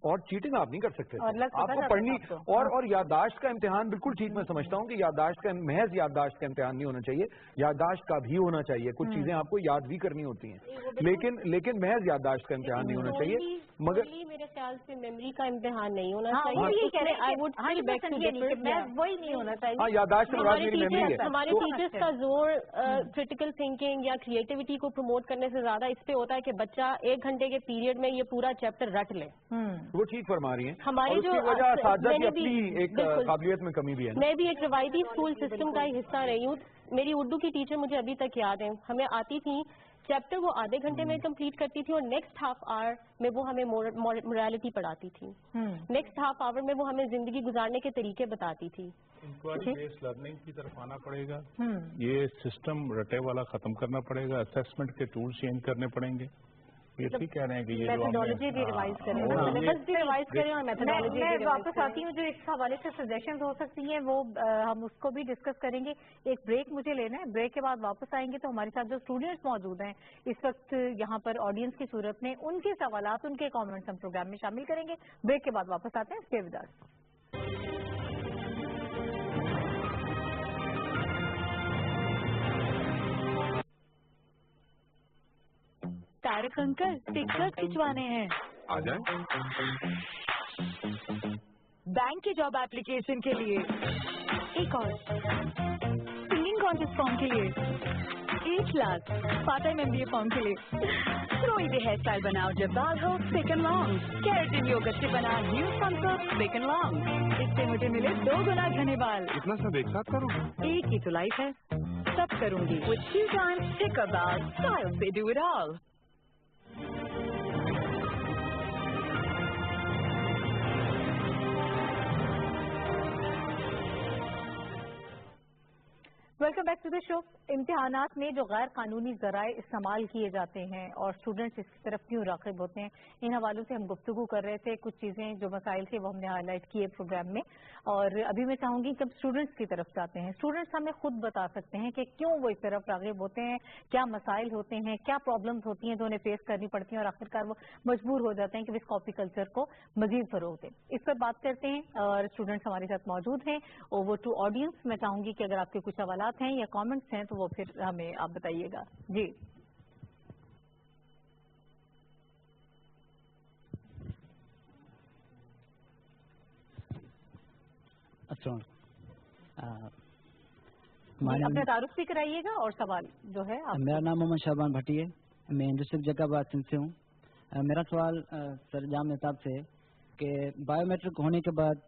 और चीटिंग आप नहीं कर सकते, आपको पढ़नी। और याददाश्त का इम्तिहान, बिल्कुल ठीक, मैं समझता हूं कि याददाश्त का, महज याददाश्त का इम्तिहान नहीं होना चाहिए, याददाश्त का भी होना चाहिए, कुछ चीजें आपको याद भी करनी होती हैं, लेकिन महज याददाश्त का इम्तिहान नहीं होना चाहिए। मगर मेरे ख्याल से मेमोरी का इम्तिहान नहीं होना चाहिए, वही नहीं होना चाहिए। हाँ, याददाश्त हमारे टीचर्स का जोर क्रिटिकल थिंकिंग या क्रिएटिविटी को प्रमोट करने से ज्यादा इस पे होता है कि बच्चा 1 घंटे के पीरियड में ये पूरा चैप्टर रट ले। वो ठीक फरमा रही हैं, हमारी जो वजह साजा की अपनी एक काबिलियत में कमी भी है। मैं भी एक रिवायती स्कूल सिस्टम का हिस्सा रही हूँ। मेरी उर्दू की टीचर मुझे अभी तक याद है, हमें आती थी चैप्टर, वो आधे घंटे में कंप्लीट करती थी और नेक्स्ट हाफ आवर में वो हमें मोरालिटी पढ़ाती थी, नेक्स्ट हाफ आवर में वो हमें जिंदगी गुजारने के तरीके बताती थी। इंक्वायरी बेस्ड लर्निंग की तरफ आना पड़ेगा, ये सिस्टम रटे वाला खत्म करना पड़ेगा, असेसमेंट के टूल चेंज करने पड़ेंगे। ये ठीक कह रहे हैं कि ये मेथोडोलॉजी भी रिवाइज करें, सिलेबस भी रिवाइज करें और मेथोडोलॉजी भी। वापस आती हूँ, जो इस हवाले से सजेशंस हो सकती हैं वो हम उसको भी डिस्कस करेंगे। एक ब्रेक मुझे लेना है, ब्रेक के बाद वापस आएंगे तो हमारे साथ जो स्टूडेंट्स मौजूद हैं इस वक्त यहाँ पर ऑडियंस की सूरत में, उनके सवालात, उनके कॉमेंट्स हम प्रोग्राम में शामिल करेंगे। ब्रेक के बाद वापस आते हैं, stay with us. Tarak uncle pictures खिंचवाने हैं। आ जाए। बैंक के जॉब एप्लीकेशन के लिए एक और, सिंगिंग कॉन्टेस्ट फॉर्म के लिए 1 lakh, part time MBA form के लिए। कोई भी हेयर स्टाइल बनाओ जब बाल हो thick and long, keratin yogurt से बना new concert thick and long, इससे मुझे मिले 2 गुना घने बाल। इतना सब एक साथ करूँ? एक ही तो लाइफ है, सब करूंगी। With 2 times thicker balls, style से do it all. Welcome back to the show. इम्तिहानात में जो गैर कानूनी जराए इस्तेमाल किए जाते हैं और स्टूडेंट्स इसकी तरफ क्यों राग़िब होते हैं, इन हवालों से हम गुफ्तगू कर रहे थे। कुछ चीज़ें जो मसाइल थे वो हमने हाईलाइट किए प्रोग्राम में, और अभी मैं चाहूंगी कि हम स्टूडेंट्स की तरफ जाते हैं। स्टूडेंट्स हमें खुद बता सकते हैं कि क्यों वो इस तरफ राग़िब होते हैं, क्या मसाइल होते हैं, क्या प्रॉब्लम्स होती हैं जो उन्हें फेस करनी पड़ती हैं और आखिरकार वो मजबूर हो जाते हैं कि इस कॉपी कल्चर को मजीद फरोग़ दें। इस पर बात करते हैं और स्टूडेंट्स हमारे साथ मौजूद हैं। ओवर टू ऑडियंस, मैं चाहूंगी कि अगर आपके कुछ सवालात हैं या कमेंट्स हैं तो वो फिर हमें आप बताइएगा। जी अपना तारुफ भी कराइएगा और सवाल जो है आप। मेरा नाम मोहम्मद शाबान भट्टी है, मैं डिस्ट्रिक्ट जकाबाद सिंध से हूँ। मेरा सवाल सर जाम साहब से है कि बायोमेट्रिक होने के बाद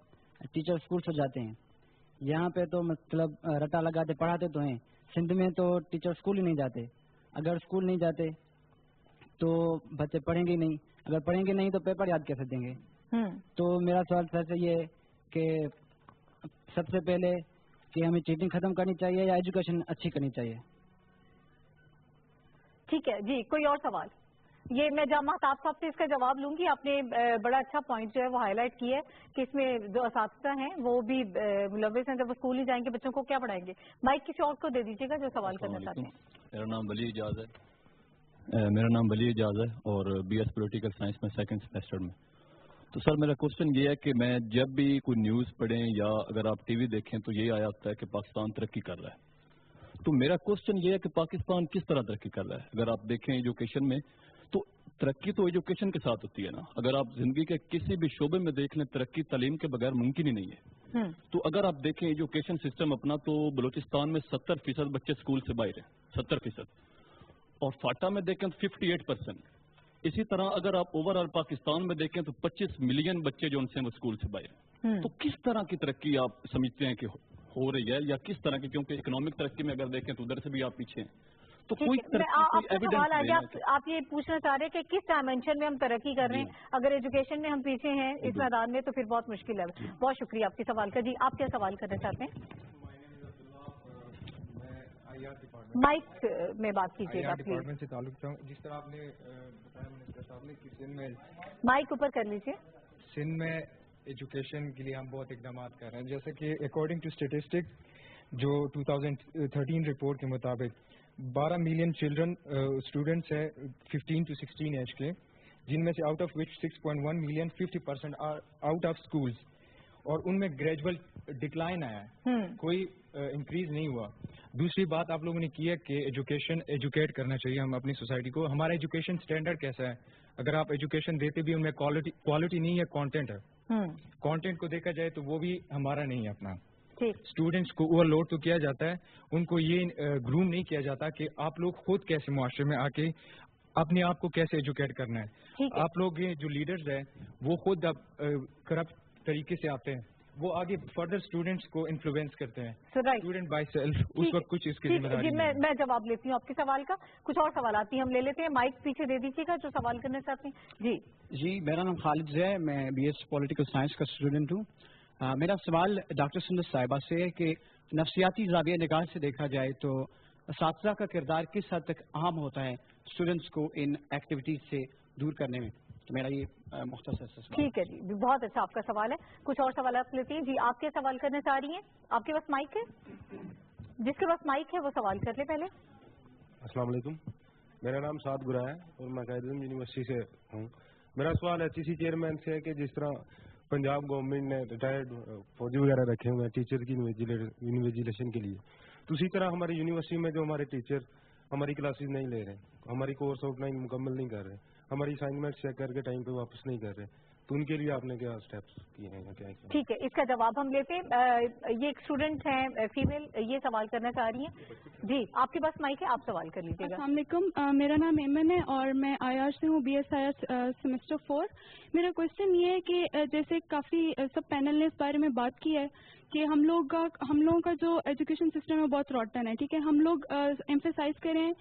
टीचर स्कूल से जाते हैं, यहाँ पे तो मतलब रटा लगाते पढ़ाते तो हैं, सिंध में तो टीचर स्कूल ही नहीं जाते। अगर स्कूल नहीं जाते तो बच्चे पढ़ेंगे नहीं, अगर पढ़ेंगे नहीं तो पेपर याद कैसे देंगे। तो मेरा सवाल सर से ये कि सबसे पहले कि हमें चीटिंग खत्म करनी चाहिए या एजुकेशन अच्छी करनी चाहिए। ठीक है जी, कोई और सवाल? ये मैं जामा साहब से इसका जवाब लूंगी। आपने बड़ा अच्छा पॉइंट जो है वो हाईलाइट किया है कि इसमें जो असातिज़ा हैं वो भी मुलव्विस हैं, जब वो स्कूल ही जाएंगे बच्चों को क्या पढ़ाएंगे। माइक किसी और को दे दीजिएगा जो सवाल करना चाहते हैं। मेरा नाम वली एजाज है और BS पॉलिटिकल साइंस में 2nd सेमेस्टर में। तो सर मेरा क्वेश्चन ये है कि मैं जब भी कोई न्यूज़ पढ़ें या अगर आप TV देखें तो यही आया होता है कि पाकिस्तान तरक्की कर रहा है। तो मेरा क्वेश्चन ये है कि पाकिस्तान किस तरह तरक्की कर रहा है। अगर आप देखें एजुकेशन में तो तरक्की तो एजुकेशन के साथ होती है ना। अगर आप जिंदगी के किसी भी शोबे में देख लें, तरक्की तालीम के बगैर मुमकिन ही नहीं है। तो अगर आप देखें एजुकेशन सिस्टम अपना, तो बलूचिस्तान में 70% बच्चे स्कूल से बाहर हैं, 70%, और फाटा में देखें तो 58%। इसी तरह अगर आप ओवरऑल पाकिस्तान में देखें तो 25 मिलियन बच्चे जो उनसे वो स्कूल से बाहर हैं। तो किस तरह की तरक्की आप समझते हैं कि हो रही है, या किस तरह की, क्योंकि इकोनॉमिक तरक्की में अगर देखें तो उधर से भी आप पीछे हैं। तो कोई एविडेंस आप ये पूछना चाह रहे हैं कि किस डायमेंशन में हम तरक्की कर रहे हैं। अगर एजुकेशन में हम पीछे हैं इस मैदान में तो फिर बहुत मुश्किल है। बहुत शुक्रिया आपके सवाल का। जी आप क्या सवाल करना चाहते हैं? माइक में बात कीजिएगा प्लीज। से ताल्लुक था, जिस तरह आपने बताया मिनिस्टर साहब ने कि सिंध में, माइक ऊपर कर लीजिए। सिंध में एजुकेशन के लिए हम बहुत इकदाम कर रहे हैं। जैसे कि अकॉर्डिंग टू स्टेटिस्टिक जो 2013 रिपोर्ट के मुताबिक 12 मिलियन चिल्ड्रन स्टूडेंट्स है 15 to 16 एज के, जिनमें से out of which 6.1 million 50% are out of schools, और उनमें ग्रेजुअल डिक्लाइन आया है, कोई इंक्रीज नहीं हुआ। दूसरी बात आप लोगों ने की है कि एजुकेट करना चाहिए हम अपनी सोसाइटी को। हमारा एजुकेशन स्टैंडर्ड कैसा है? अगर आप एजुकेशन देते भी उनमें क्वालिटी नहीं है, कंटेंट है। कंटेंट को देखा जाए तो वो भी हमारा नहीं है अपना। स्टूडेंट्स को ओवरलोड तो किया जाता है, उनको ये ग्रूम नहीं किया जाता कि आप लोग खुद कैसे मुआशरे में आके अपने आप को कैसे एजुकेट करना है। आप लोग ये जो लीडर्स है वो खुद अब करप्ट तरीके से आते हैं, वो आगे फर्दर स्टूडेंट्स को इन्फ्लुएंस करते हैं। स्टूडेंट बाय सेल्फ उस वक्त कुछ इसकी जिम्मेदारी नहीं है। मैं जवाब लेती हूँ आपके सवाल का। कुछ और सवाल आती हम ले लेते हैं। माइक पीछे दे दीजिएगा जो सवाल करना चाहते हैं। जी मेरा नाम खालिद है, मैं BS पॉलिटिकल साइंस का स्टूडेंट हूँ। मेरा सवाल डॉक्टर सुंदर साहिबा से है कि नफ्सियाती ज़ाविया निगाह से देखा जाए तो असातिज़ा का किरदार किस हद तक अहम होता है स्टूडेंट्स को इन एक्टिविटीज से दूर करने में। तो मेरा ये मुख्तसर सवाल। ठीक है जी, बहुत अच्छा आपका सवाल है। कुछ और सवाल आप लेते हैं। जी आप क्या सवाल करना चाह रही हैं? आपके पास माइक है? जिसके पास माइक है वो सवाल कर ले पहले। अस्सलाम वालेकुम, मेरा नाम साद गुरा है और मैं कायदे यूनिवर्सिटी से हूँ। मेरा सवाल HEC चेयरमैन से है कि जिस तरह पंजाब गवर्नमेंट ने रिटायर्ड फौजी वगैरह रखे हुए हैं टीचर की इन्विजिलेशन के लिए, तो उसी तरह हमारी यूनिवर्सिटी में जो हमारे टीचर हमारी क्लासेस नहीं ले रहे, हमारी कोर्स आउटलाइन मुकम्मल नहीं कर रहे, हमारी असाइनमेंट चेक करके टाइम पे वापस नहीं कर रहे, तो उनके लिए आपने क्या स्टेप्स किए हैं या क्या? ठीक है, इसका जवाब हम लेते हैं। ये एक स्टूडेंट हैं फीमेल, ये सवाल करना चाह रही हैं। जी, आपके पास माइक है, आप सवाल कर लीजिएगा। अस्सलाम वालेकुम, मेरा नाम एमन है और मैं आयाश से हूँ, BS सेमेस्टर 4। मेरा क्वेश्चन ये है कि जैसे काफ़ी सब पैनल ने इस बारे में बात की है कि हम लोगों का जो एजुकेशन सिस्टम है बहुत रॉटन है, ठीक है। हम लोग एम्फेसाइज करें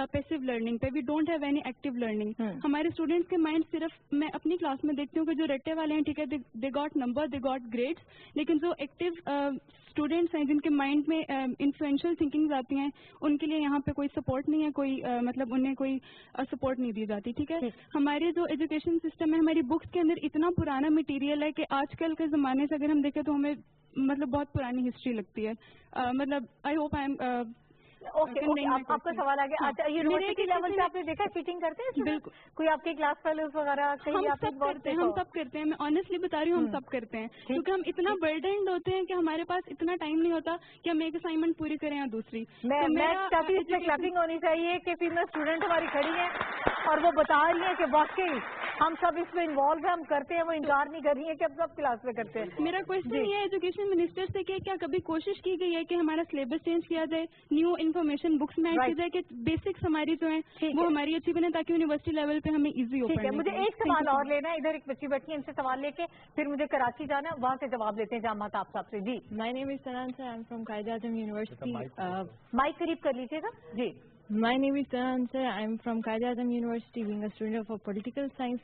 पैसिव लर्निंग पे, we don't have any active learning. हमारे स्टूडेंट्स के माइंड सिर्फ, मैं अपनी क्लास में देखती हूँ कि जो रट्टे वाले हैं, ठीक है, they got number, they got grades, लेकिन जो एक्टिव स्टूडेंट्स हैं जिनके माइंड में इन्फ्लुएंशियल थिंकिंग्स आती हैं, उनके लिए यहाँ पे कोई सपोर्ट नहीं है, कोई मतलब उन्हें कोई सपोर्ट नहीं दी जाती, ठीक है। हमारे जो एजुकेशन सिस्टम है, हमारी बुक्स के अंदर इतना पुराना मटेरियल है कि आजकल के ज़माने से अगर हम देखें तो हमें मतलब बहुत पुरानी हिस्ट्री लगती है। मतलब I hope I am okay, आपका सवाल आ गया। अच्छा, यूनिवर्सिटी लेवल पे आपने देखा चीटिंग करते हैं? बिल्कुल। कोई आपके क्लास फेलोज वगैरह कहीं हम सब करते हैं, मैं ऑनेस्टली बता रही हूँ, हम सब करते हैं, क्योंकि हम इतना बर्डनड होते हैं कि हमारे पास इतना टाइम नहीं होता कि हम एक असाइनमेंट पूरी करें या दूसरी। मैं चाहती हूँ इसमें क्लैपिंग होनी चाहिए कि फीमेल स्टूडेंट हमारी खड़ी है और वो बता रही है कि वाकई हम सब इसमें इन्वॉल्व है, हम करते हैं, वो इनकार नहीं कर रही है कि हम सब क्लास में करते हैं। मेरा क्वेश्चन ये एजुकेशन मिनिस्टर से कि क्या कभी कोशिश की गई है कि हमारा सिलेबस चेंज किया जाए, न्यू इन्फॉर्मेशन बुक्स में ऐड की जाए कि बेसिक्स हमारी जो है वो हमारी अच्छी बने, ताकि यूनिवर्सिटी लेवल पे हमें इजी हो पाए। मुझे एक सवाल और लेना है, इधर एक बच्ची बैठी है, इनसे सवाल लेके फिर मुझे कराची जाना है, वहाँ से जवाब लेते हैं जहाँ आप सबसे। जी, my name is Sanan sir, I am from Quaid-e-Azam university. Mic करीब कर लीजिएगा। जी, my name is Sanan sir, I am from Quaid-e-Azam university, being a student of political science.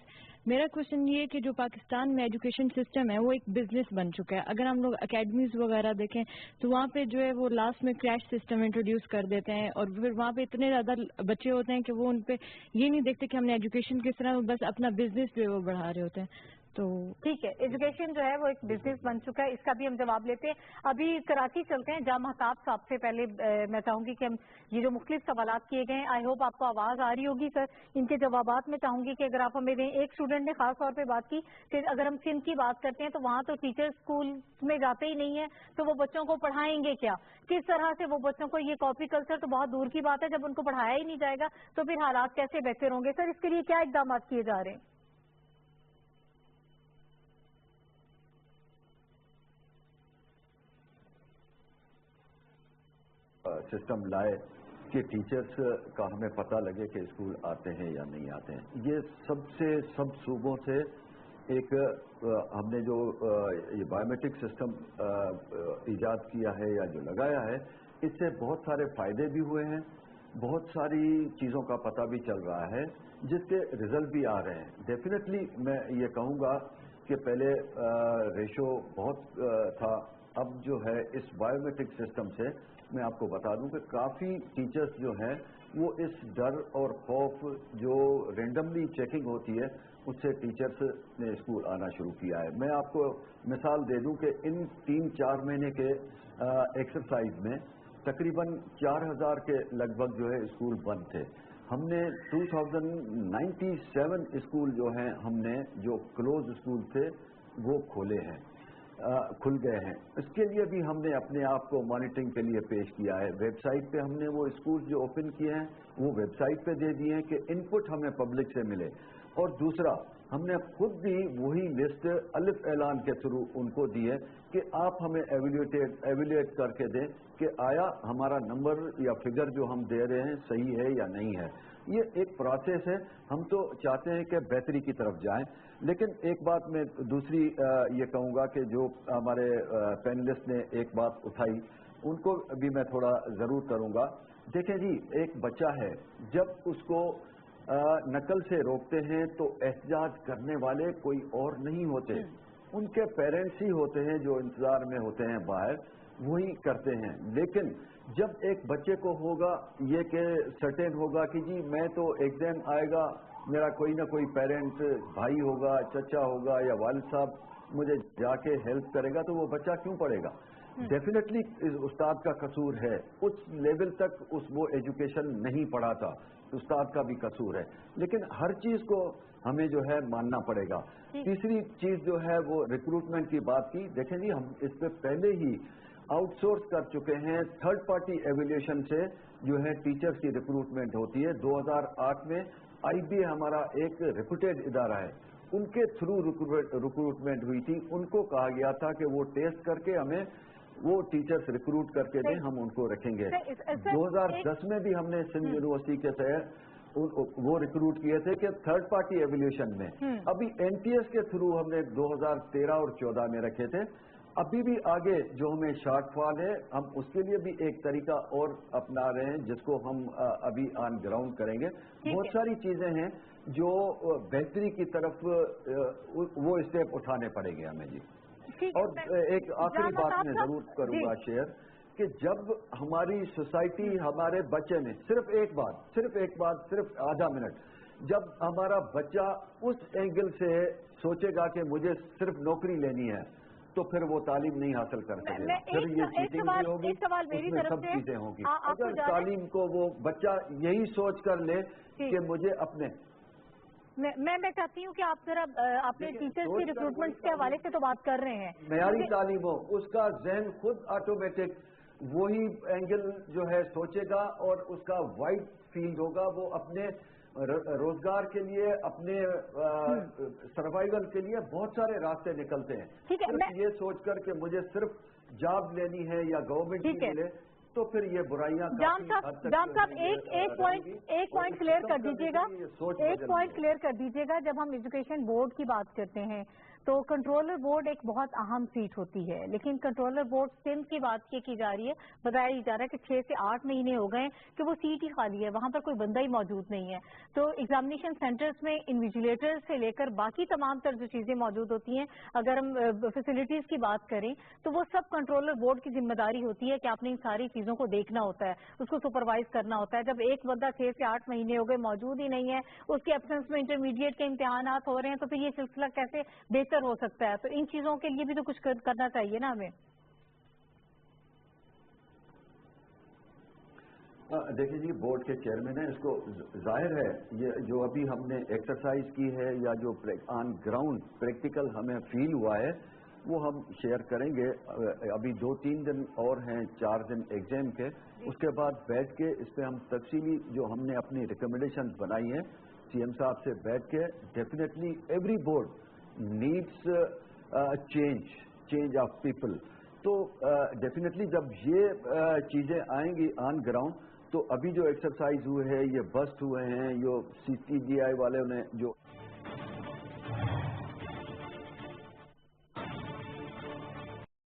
मेरा क्वेश्चन ये है कि जो पाकिस्तान में एजुकेशन सिस्टम है वो एक बिजनेस बन चुका है। अगर हम लोग अकेडमीज वगैरह देखें तो वहाँ पे जो है वो लास्ट में क्रैश सिस्टम इंट्रोड्यूस कर देते हैं और फिर वहाँ पे इतने ज़्यादा बच्चे होते हैं कि वो उन पे ये नहीं देखते कि हमने एजुकेशन किस तरह, बस अपना बिजनेस जो है वो बढ़ा रहे होते हैं। तो ठीक है, एजुकेशन जो है वो एक बिजनेस बन चुका है, इसका भी हम जवाब लेते हैं। अभी कराची चलते हैं, जहाँ महताब साहब से पहले मैं चाहूंगी कि हम ये जो मुख्तलिफ सवालात किए गए हैं, आई होप आपको आवाज आ रही होगी सर, इनके जवाबात में चाहूंगी कि अगर आप हमें दें। एक स्टूडेंट ने खास तौर पे बात की कि अगर हम सिंध की बात करते हैं तो वहाँ तो टीचर स्कूल में जाते ही नहीं है, तो वो बच्चों को पढ़ाएंगे क्या, किस तरह से वो बच्चों को, ये कॉपी कल्चर तो बहुत दूर की बात है, जब उनको पढ़ाया ही नहीं जाएगा तो फिर हालात कैसे बेहतर होंगे। सर, इसके लिए क्या इकदाम किए जा रहे हैं? सिस्टम लाए कि टीचर्स का हमें पता लगे कि स्कूल आते हैं या नहीं आते हैं। ये सब सूबों से एक हमने जो ये बायोमेट्रिक सिस्टम इजाद किया है या जो लगाया है, इससे बहुत सारे फायदे भी हुए हैं, बहुत सारी चीज़ों का पता भी चल रहा है, जिसके रिजल्ट भी आ रहे हैं। डेफिनेटली मैं ये कहूँगा कि पहले रेशो बहुत था, अब जो है इस बायोमेट्रिक सिस्टम से मैं आपको बता दूं कि काफ़ी टीचर्स जो हैं वो इस डर और खौफ जो रेंडमली चेकिंग होती है उससे टीचर्स ने स्कूल आना शुरू किया है। मैं आपको मिसाल दे दूं कि इन 3-4 महीने के एक्सरसाइज में तकरीबन 4000 के लगभग जो है स्कूल बंद थे। हमने 2097 स्कूल जो हैं हमने जो क्लोज स्कूल थे वो खोले हैं, खुल गए हैं। इसके लिए भी हमने अपने आप को मॉनिटरिंग के लिए पेश किया है। वेबसाइट पे हमने वो स्कूल जो ओपन किए हैं वो वेबसाइट पे दे दिए हैं कि इनपुट हमें पब्लिक से मिले। और दूसरा, हमने खुद भी वही लिस्ट अलिफ ऐलान के थ्रू उनको दी है कि आप हमें एवेल्यूएट करके दें कि आया हमारा नंबर या फिगर जो हम दे रहे हैं सही है या नहीं है। ये एक प्रोसेस है, हम तो चाहते हैं कि बेहतरी की तरफ जाएं। लेकिन एक बात मैं दूसरी ये कहूँगा कि जो हमारे पैनलिस्ट ने एक बात उठाई उनको भी मैं थोड़ा ज़रूर करूँगा। देखें जी, एक बच्चा है, जब उसको नकल से रोकते हैं तो एहतजाज करने वाले कोई और नहीं होते, उनके पेरेंट्स ही होते हैं जो इंतजार में होते हैं बाहर, वही करते हैं। लेकिन जब एक बच्चे को होगा ये कि सर्टेन होगा कि जी मैं तो एग्जाम आएगा, मेरा कोई ना कोई पेरेंट भाई होगा, चचा होगा या वालिद साहब मुझे जाके हेल्प करेगा, तो वो बच्चा क्यों पढ़ेगा? डेफिनेटली इस उस्ताद का कसूर है, उस लेवल तक वो एजुकेशन नहीं पढ़ा था, उस्ताद का भी कसूर है। लेकिन हर चीज को हमें जो है मानना पड़ेगा। तीसरी चीज जो है वो रिक्रूटमेंट की बात की। देखें जी, हम इस पे पहले ही आउटसोर्स कर चुके हैं। थर्ड पार्टी एवेल्यूशन से जो है टीचर्स की रिक्रूटमेंट होती है। 2008 में IBA हमारा एक रेपुटेड इदारा है, उनके थ्रू रिक्रूटमेंट हुई थी। उनको कहा गया था कि वो टेस्ट करके हमें वो टीचर्स रिक्रूट करके दें, हम उनको रखेंगे। 2010 में भी हमने सिंध यूनिवर्सिटी के तहत वो रिक्रूट किए थे कि थर्ड पार्टी एवेल्यूशन में। अभी NTS के थ्रू हमने 2013 और 14 में रखे थे। अभी भी आगे जो हमें शॉर्टफॉल है, हम उसके लिए भी एक तरीका और अपना रहे हैं, जिसको हम अभी ऑन ग्राउंड करेंगे। बहुत सारी चीजें हैं जो बेहतरी की तरफ वो स्टेप उठाने पड़ेंगे हमें जी। और एक आखिरी बात मैं जरूर करूंगा शेयर कि जब हमारी सोसाइटी हमारे बच्चे में सिर्फ आधा मिनट, जब हमारा बच्चा उस एंगल से सोचेगा कि मुझे सिर्फ नौकरी लेनी है, तो फिर वो तालीम नहीं हासिल कर सकेगा। फिर ये चीटिंग भी होगी, उसमें सब चीजें होंगी। अगर तालीम को वो बच्चा यही सोच कर ले कि मुझे अपने मैं चाहती हूँ कि आप जरा आपने टीचर्स की रिक्रूटमेंट के हवाले से तो बात कर रहे हैं, मयारी तालीम हो, उसका जहन खुद ऑटोमेटिक वही एंगल जो है सोचेगा और उसका वाइड फील्ड होगा। वो अपने रोजगार के लिए, अपने सर्वाइवल के लिए बहुत सारे रास्ते निकलते हैं। सिर्फ ये सोचकर कि मुझे सिर्फ जॉब लेनी है या गवर्नमेंट की मिले, तो फिर ये बुराइयां जाम साहब एक पॉइंट क्लियर कर दीजिएगा। एक पॉइंट क्लियर कर दीजिएगा। जब हम एजुकेशन बोर्ड की बात करते हैं तो कंट्रोलर बोर्ड एक बहुत अहम सीट होती है, लेकिन कंट्रोलर बोर्ड सिंध की बात की जा रही है। बताया जा रहा है कि 6 से 8 महीने हो गए कि वो सीट ही खाली है, वहां पर कोई बंदा ही मौजूद नहीं है। तो एग्जामिनेशन सेंटर्स में इन्विजिलेटर से लेकर बाकी तमाम तर जो चीजें मौजूद होती हैं, अगर हम फैसिलिटीज की बात करें तो वो सब कंट्रोलर बोर्ड की जिम्मेदारी होती है कि आपने इन सारी चीजों को देखना होता है, उसको सुपरवाइज करना होता है। जब एक बंदा 6 से 8 महीने हो गए मौजूद ही नहीं है, उसके एब्सेंस में इंटरमीडिएट के इम्तिहानात हो रहे हैं, तो फिर ये सिलसिला कैसे बेहतर हो सकता है? तो इन चीजों के लिए भी तो कुछ करना चाहिए ना हमें। देखिए जी, बोर्ड के चेयरमैन है, इसको जाहिर है ये जो अभी हमने एक्सरसाइज की है या जो ऑन ग्राउंड प्रैक्टिकल हमें फील हुआ है, वो हम शेयर करेंगे। अभी 2-3 दिन और हैं, 4 दिन एग्जाम के, उसके बाद बैठ के इस पे हम तफसीली जो हमने अपनी रिकमेंडेशंस बनाई हैं CM साहब से बैठ के, definitely every board needs change of people. तो डेफिनेटली जब ये चीजें आएंगी ऑन ग्राउंड, तो अभी जो एक्सरसाइज हुए हैं, ये बस्ट हुए हैं, जो CTGI वाले ने जो